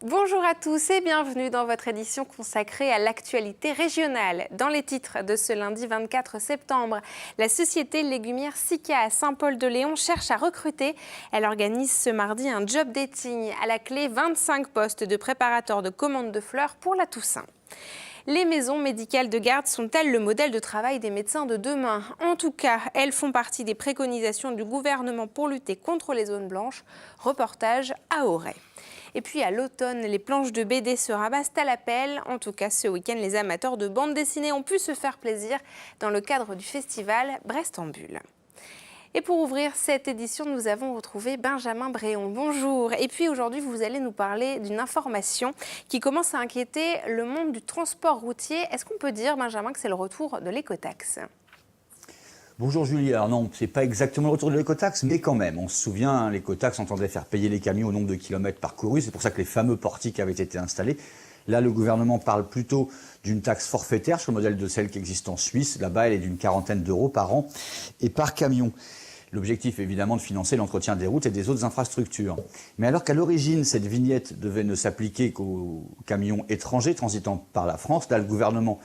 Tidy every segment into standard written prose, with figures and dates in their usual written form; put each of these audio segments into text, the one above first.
Bonjour à tous et bienvenue dans votre édition consacrée à l'actualité régionale. Dans les titres de ce lundi 24 septembre, la société légumière Sika à Saint-Paul-de-Léon cherche à recruter. Elle organise ce mardi un job dating. À la clé, 25 postes de préparateurs de commandes de fleurs pour la Toussaint. Les maisons médicales de garde sont-elles le modèle de travail des médecins de demain? En tout cas, elles font partie des préconisations du gouvernement pour lutter contre les zones blanches. Reportage à Auray. Et puis à l'automne, les planches de BD se ramassent à l'appel. En tout cas, ce week-end, les amateurs de bande dessinée ont pu se faire plaisir dans le cadre du festival Brest en Bulle. Et pour ouvrir cette édition, nous avons retrouvé Benjamin Bréon. Bonjour. Et puis aujourd'hui, vous allez nous parler d'une information qui commence à inquiéter le monde du transport routier. Est-ce qu'on peut dire, Benjamin, que c'est le retour de l'écotaxe ? Bonjour Julie, alors non, c'est pas exactement le retour de l'écotaxe, mais quand même, on se souvient, l'écotaxe entendait faire payer les camions au nombre de kilomètres parcourus, c'est pour ça que les fameux portiques avaient été installés. Là, le gouvernement parle plutôt d'une taxe forfaitaire, sur le modèle de celle qui existe en Suisse. Là-bas, elle est d'une quarantaine d'euros par an et par camion. L'objectif est évidemment de financer l'entretien des routes et des autres infrastructures. Mais alors qu'à l'origine, cette vignette devait ne s'appliquer qu'aux camions étrangers transitant par la France, là, le gouvernement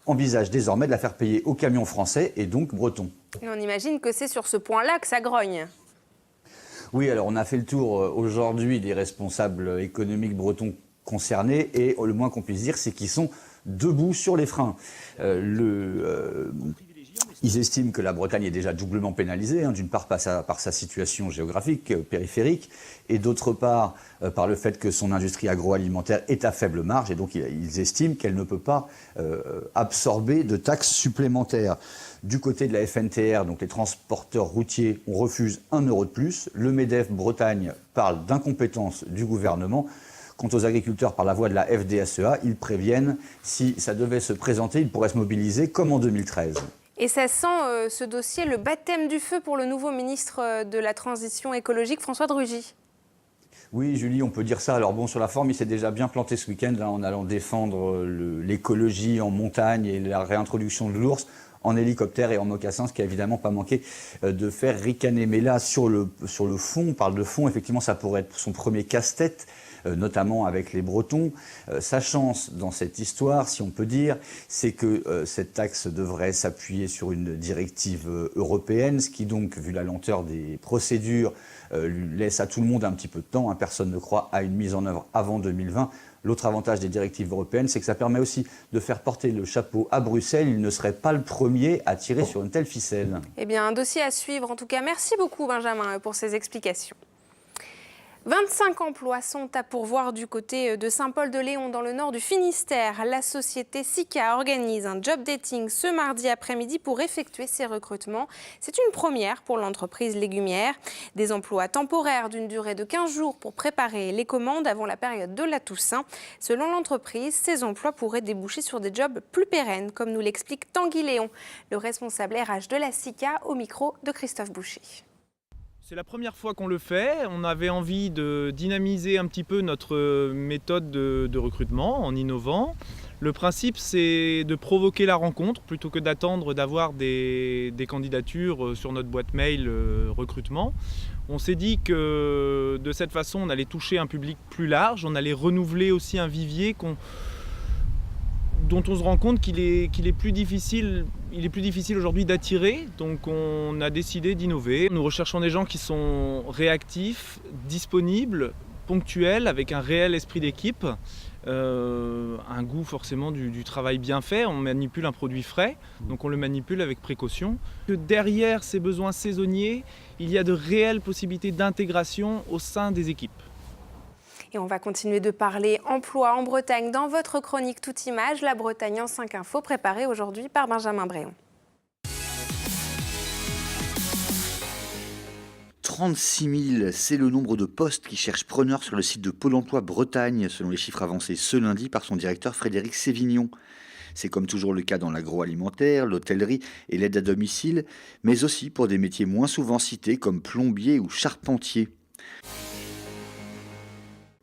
envisage désormais de la faire payer aux camions français et donc bretons. Et on imagine que c'est sur ce point-là que ça grogne. Oui, alors on a fait le tour aujourd'hui des responsables économiques bretons concernés et le moins qu'on puisse dire, c'est qu'ils sont debout sur les freins. Ils estiment que la Bretagne est déjà doublement pénalisée, d'une part par sa situation géographique, périphérique, et d'autre part par le fait que son industrie agroalimentaire est à faible marge, et donc ils estiment qu'elle ne peut pas absorber de taxes supplémentaires. Du côté de la FNTR, donc les transporteurs routiers, on refuse 1 euro de plus. Le MEDEF Bretagne parle d'incompétence du gouvernement. Quant aux agriculteurs, par la voie de la FDSEA, ils préviennent, si ça devait se présenter, ils pourraient se mobiliser comme en 2013. Et ça sent, ce dossier, le baptême du feu pour le nouveau ministre de la Transition écologique, François de Rugy. Oui, Julie, on peut dire ça. Alors bon, sur la forme, il s'est déjà bien planté ce week-end là, en allant défendre l'écologie en montagne et la réintroduction de l'ours en hélicoptère et en mocassin, ce qui a évidemment pas manqué de faire ricaner. Mais là, sur le fond, on parle de fond, effectivement, ça pourrait être son premier casse-tête, notamment avec les Bretons. Sa chance dans cette histoire, si on peut dire, c'est que cette taxe devrait s'appuyer sur une directive européenne, ce qui donc, vu la lenteur des procédures, laisse à tout le monde un petit peu de temps. Personne ne croit à une mise en œuvre avant 2020. L'autre avantage des directives européennes, c'est que ça permet aussi de faire porter le chapeau à Bruxelles. Il ne serait pas le premier à tirer sur une telle ficelle. Eh bien, un dossier à suivre. En tout cas, merci beaucoup, Benjamin, pour ces explications. 25 emplois sont à pourvoir du côté de Saint-Paul-de-Léon dans le nord du Finistère. La société Sika organise un job dating ce mardi après-midi pour effectuer ses recrutements. C'est une première pour l'entreprise légumière. Des emplois temporaires d'une durée de 15 jours pour préparer les commandes avant la période de la Toussaint. Selon l'entreprise, ces emplois pourraient déboucher sur des jobs plus pérennes, comme nous l'explique Tanguy Léon, le responsable RH de la Sika, au micro de Christophe Boucher. C'est la première fois qu'on le fait. On avait envie de dynamiser un petit peu notre méthode de recrutement en innovant. Le principe, c'est de provoquer la rencontre plutôt que d'attendre d'avoir des candidatures sur notre boîte mail recrutement. On s'est dit que de cette façon, on allait toucher un public plus large, on allait renouveler aussi un vivier dont on se rend compte qu'il est plus difficile aujourd'hui d'attirer, donc on a décidé d'innover. Nous recherchons des gens qui sont réactifs, disponibles, ponctuels, avec un réel esprit d'équipe, un goût forcément du travail bien fait. On manipule un produit frais, donc on le manipule avec précaution. Derrière ces besoins saisonniers, il y a de réelles possibilités d'intégration au sein des équipes. Et on va continuer de parler emploi en Bretagne dans votre chronique Toute Image, la Bretagne en 5 infos, préparée aujourd'hui par Benjamin Bréon. 36 000, c'est le nombre de postes qui cherchent preneurs sur le site de Pôle emploi Bretagne, selon les chiffres avancés ce lundi par son directeur Frédéric Sévignon. C'est comme toujours le cas dans l'agroalimentaire, l'hôtellerie et l'aide à domicile, mais aussi pour des métiers moins souvent cités comme plombier ou charpentier.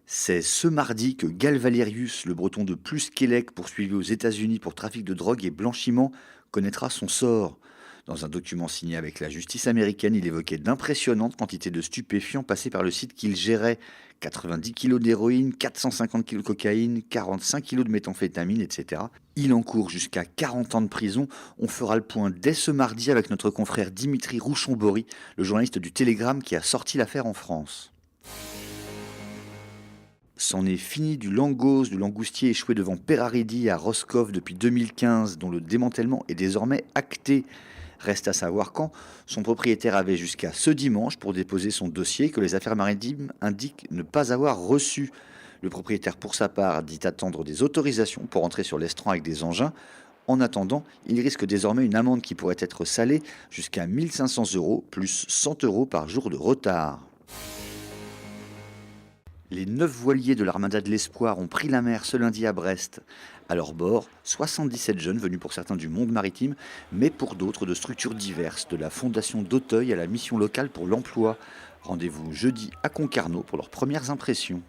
C'est ce mardi que Gal Valerius, le breton de Plusquelec poursuivi aux États-Unis pour trafic de drogue et blanchiment, connaîtra son sort. Dans un document signé avec la justice américaine, il évoquait d'impressionnantes quantités de stupéfiants passés par le site qu'il gérait. 90 kg d'héroïne, 450 kg de cocaïne, 45 kg de méthamphétamine, etc. Il encourt jusqu'à 40 ans de prison. On fera le point dès ce mardi avec notre confrère Dimitri Rouchon-Bory, le journaliste du Télégramme qui a sorti l'affaire en France. C'en est fini du langos, du langoustier échoué devant Peraridi à Roscoff depuis 2015, dont le démantèlement est désormais acté. Reste à savoir quand. Son propriétaire avait jusqu'à ce dimanche pour déposer son dossier que les affaires maritimes indiquent ne pas avoir reçu. Le propriétaire, pour sa part, dit attendre des autorisations pour entrer sur l'estran avec des engins. En attendant, il risque désormais une amende qui pourrait être salée jusqu'à 1 500 € plus 100 € par jour de retard. Les 9 voiliers de l'Armada de l'Espoir ont pris la mer ce lundi à Brest. À leur bord, 77 jeunes venus pour certains du monde maritime, mais pour d'autres de structures diverses, de la Fondation d'Auteuil à la mission locale pour l'emploi. Rendez-vous jeudi à Concarneau pour leurs premières impressions.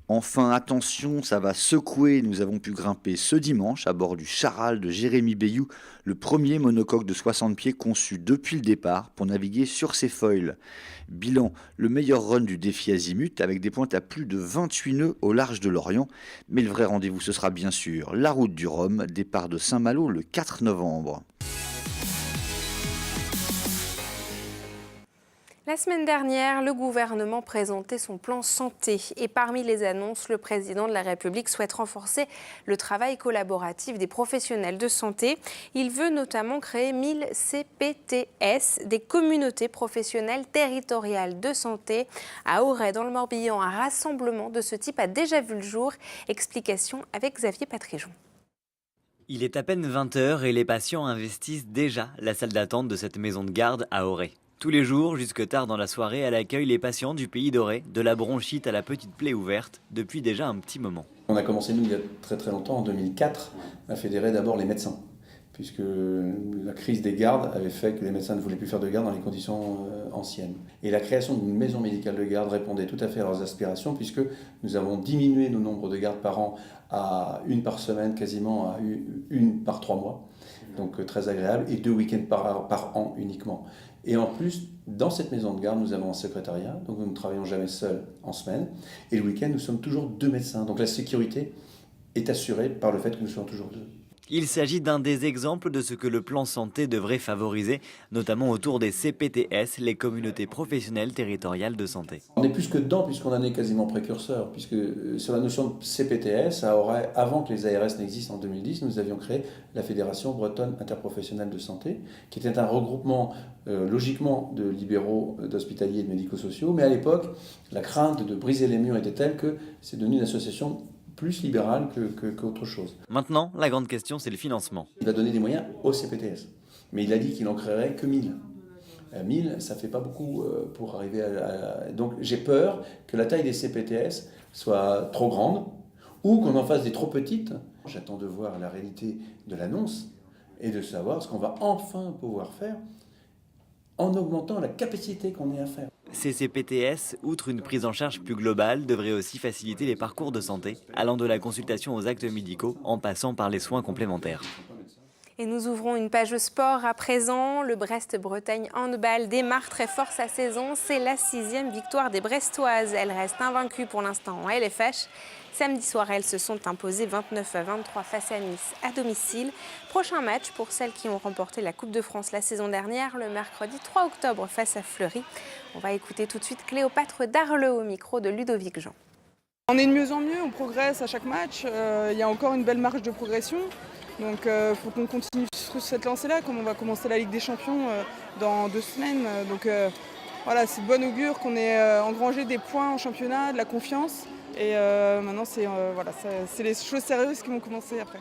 Enfin, attention, ça va secouer. Nous avons pu grimper ce dimanche à bord du Charal de Jérémy Bayou, le premier monocoque de 60 pieds conçu depuis le départ pour naviguer sur ses foils. Bilan, le meilleur run du défi Azimut avec des pointes à plus de 28 nœuds au large de l'Orient. Mais le vrai rendez-vous, ce sera bien sûr la route du Rhum, départ de Saint-Malo le 4 novembre. La semaine dernière, le gouvernement présentait son plan santé et parmi les annonces, le président de la République souhaite renforcer le travail collaboratif des professionnels de santé. Il veut notamment créer 1000 CPTS, des communautés professionnelles territoriales de santé. À Auray, dans le Morbihan, un rassemblement de ce type a déjà vu le jour. Explication avec Xavier Patrijon. Il est à peine 20h et les patients investissent déjà la salle d'attente de cette maison de garde à Auray. Tous les jours, jusque tard dans la soirée, elle accueille les patients du pays d'Auray, de la bronchite à la petite plaie ouverte, depuis déjà un petit moment. On a commencé, nous, il y a très très longtemps, en 2004, à fédérer d'abord les médecins, puisque la crise des gardes avait fait que les médecins ne voulaient plus faire de garde dans les conditions anciennes. Et la création d'une maison médicale de garde répondait tout à fait à leurs aspirations, puisque nous avons diminué nos nombres de gardes par an à 1 par semaine, quasiment à 1 par 3 mois. Donc très agréable, et 2 week-ends par an uniquement. Et en plus, dans cette maison de garde, nous avons un secrétariat, donc nous ne travaillons jamais seuls en semaine. Et le week-end, nous sommes toujours 2 médecins. Donc la sécurité est assurée par le fait que nous soyons toujours 2. Il s'agit d'un des exemples de ce que le plan santé devrait favoriser, notamment autour des CPTS, les communautés professionnelles territoriales de santé. On est plus que dedans puisqu'on en est quasiment précurseur, puisque sur la notion de CPTS, à Auray, avant que les ARS n'existent en 2010, nous avions créé la Fédération bretonne interprofessionnelle de santé, qui était un regroupement logiquement de libéraux, d'hospitaliers et de médico-sociaux, mais à l'époque, la crainte de briser les murs était telle que c'est devenu une association plus libéral qu'autre chose. Maintenant, la grande question, c'est le financement. Il va donner des moyens au CPTS, mais il a dit qu'il n'en créerait que 1000. 1000, ça ne fait pas beaucoup pour arriver à... Donc j'ai peur que la taille des CPTS soit trop grande ou qu'on en fasse des trop petites. J'attends de voir la réalité de l'annonce et de savoir ce qu'on va enfin pouvoir faire en augmentant la capacité qu'on ait à faire. Ces CPTS, outre une prise en charge plus globale, devraient aussi faciliter les parcours de santé, allant de la consultation aux actes médicaux en passant par les soins complémentaires. Et nous ouvrons une page sport à présent. Le Brest-Bretagne handball démarre très fort sa saison. C'est la 6e victoire des Brestoises. Elles restent invaincues pour l'instant en LFH. Samedi soir, elles se sont imposées 29-23 face à Nice à domicile. Prochain match pour celles qui ont remporté la Coupe de France la saison dernière, le mercredi 3 octobre face à Fleury. On va écouter tout de suite Cléopâtre Darleux au micro de Ludovic Jean. On est de mieux en mieux, on progresse à chaque match. Il y a encore une belle marge de progression. Donc il faut qu'on continue sur cette lancée-là, comme on va commencer la Ligue des Champions dans 2 semaines. Donc voilà, c'est de bon augure qu'on ait engrangé des points en championnat, de la confiance. Et maintenant, c'est les choses sérieuses qui vont commencer après.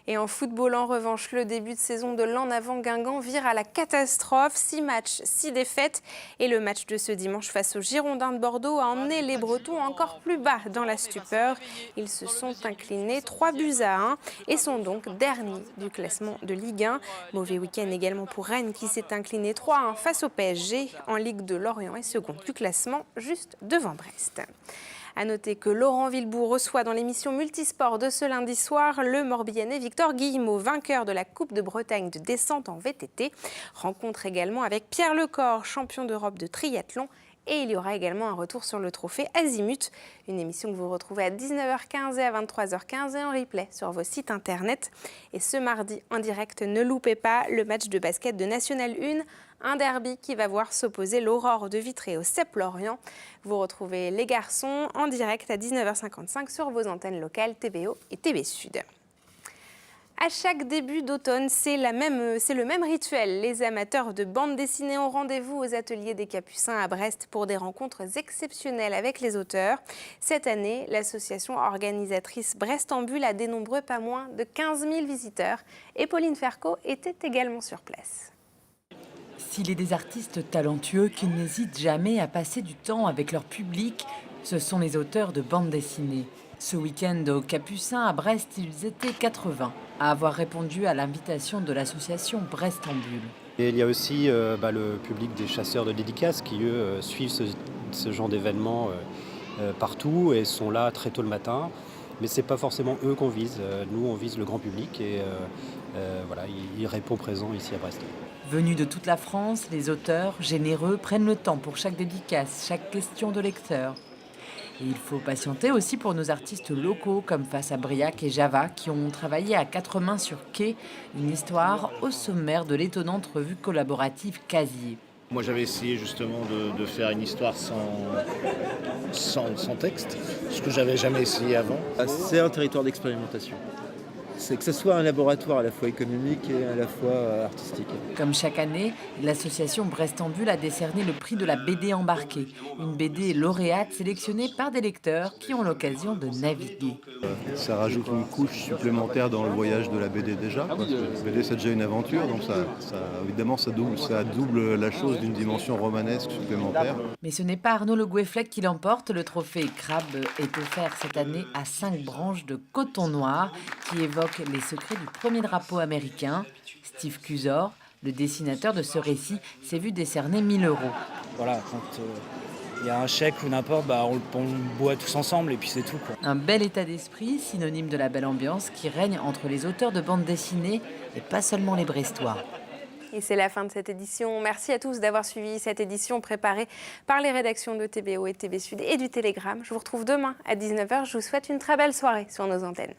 Et en football, en revanche, le début de saison de l'En Avant Guingamp vire à la catastrophe. 6 matchs, 6 défaites. Et le match de ce dimanche face aux Girondins de Bordeaux a emmené les Bretons encore plus bas dans la stupeur. Ils se sont inclinés 3-1 et sont donc derniers du classement de Ligue 1. Mauvais week-end également pour Rennes qui s'est incliné 3-1 face au PSG. En Ligue 2, Lorient est second du classement, juste devant Brest. À noter que Laurent Villebout reçoit dans l'émission Multisport de ce lundi soir le Morbihanais Victor Guillemot, vainqueur de la Coupe de Bretagne de descente en VTT. Rencontre également avec Pierre Lecor, champion d'Europe de triathlon. Et il y aura également un retour sur le trophée Azimut, une émission que vous retrouvez à 19h15 et à 23h15 et en replay sur vos sites internet. Et ce mardi, en direct, ne loupez pas le match de basket de National 1, un derby qui va voir s'opposer l'Aurore de Vitré au CEP Lorient. Vous retrouvez les garçons en direct à 19h55 sur vos antennes locales TBO et TB Sud. À chaque début d'automne, c'est le même rituel. Les amateurs de bande dessinée ont rendez-vous aux ateliers des Capucins à Brest pour des rencontres exceptionnelles avec les auteurs. Cette année, l'association organisatrice Brest en Bulle a dénombré pas moins de 15 000 visiteurs. Et Pauline Ferco était également sur place. S'il est des artistes talentueux qui n'hésitent jamais à passer du temps avec leur public, ce sont les auteurs de bande dessinée. Ce week-end aux Capucins à Brest, ils étaient 80 à avoir répondu à l'invitation de l'association Brest en Bulle. Et il y a aussi le public des chasseurs de dédicaces qui, eux, suivent ce genre d'événements partout et sont là très tôt le matin. Mais ce n'est pas forcément eux qu'on vise. Nous, on vise le grand public et il répond présent ici à Brest. Venus de toute la France, les auteurs, généreux, prennent le temps pour chaque dédicace, chaque question de lecteur. Et il faut patienter aussi pour nos artistes locaux comme Face à Briac et Java qui ont travaillé à 4 mains sur Quai, une histoire au sommaire de l'étonnante revue collaborative Casier. Moi j'avais essayé justement de faire une histoire sans texte, ce que j'avais jamais essayé avant. C'est un territoire d'expérimentation. C'est que ce soit un laboratoire à la fois économique et à la fois artistique. Comme chaque année, l'association Brest en Bulle a décerné le prix de la BD embarquée, une BD lauréate sélectionnée par des lecteurs qui ont l'occasion de naviguer. Ça rajoute une couche supplémentaire dans le voyage de la BD déjà, parce que la BD c'est déjà une aventure, donc évidemment ça double la chose d'une dimension romanesque supplémentaire. Mais ce n'est pas Arnaud Le Gouefflec qui l'emporte, le trophée Crabe est offert cette année à 5 branches de coton noir qui évoquent les secrets du premier drapeau américain. Steve Cusor, le dessinateur de ce récit, s'est vu décerner 1 000 €. Voilà, quand il y a un chèque ou n'importe, on le boit tous ensemble et puis c'est tout, quoi. Un bel état d'esprit, synonyme de la belle ambiance qui règne entre les auteurs de bande dessinée et pas seulement les Brestois. Et c'est la fin de cette édition. Merci à tous d'avoir suivi cette édition préparée par les rédactions de TBO et TB Sud et du Télégramme. Je vous retrouve demain à 19h. Je vous souhaite une très belle soirée sur nos antennes.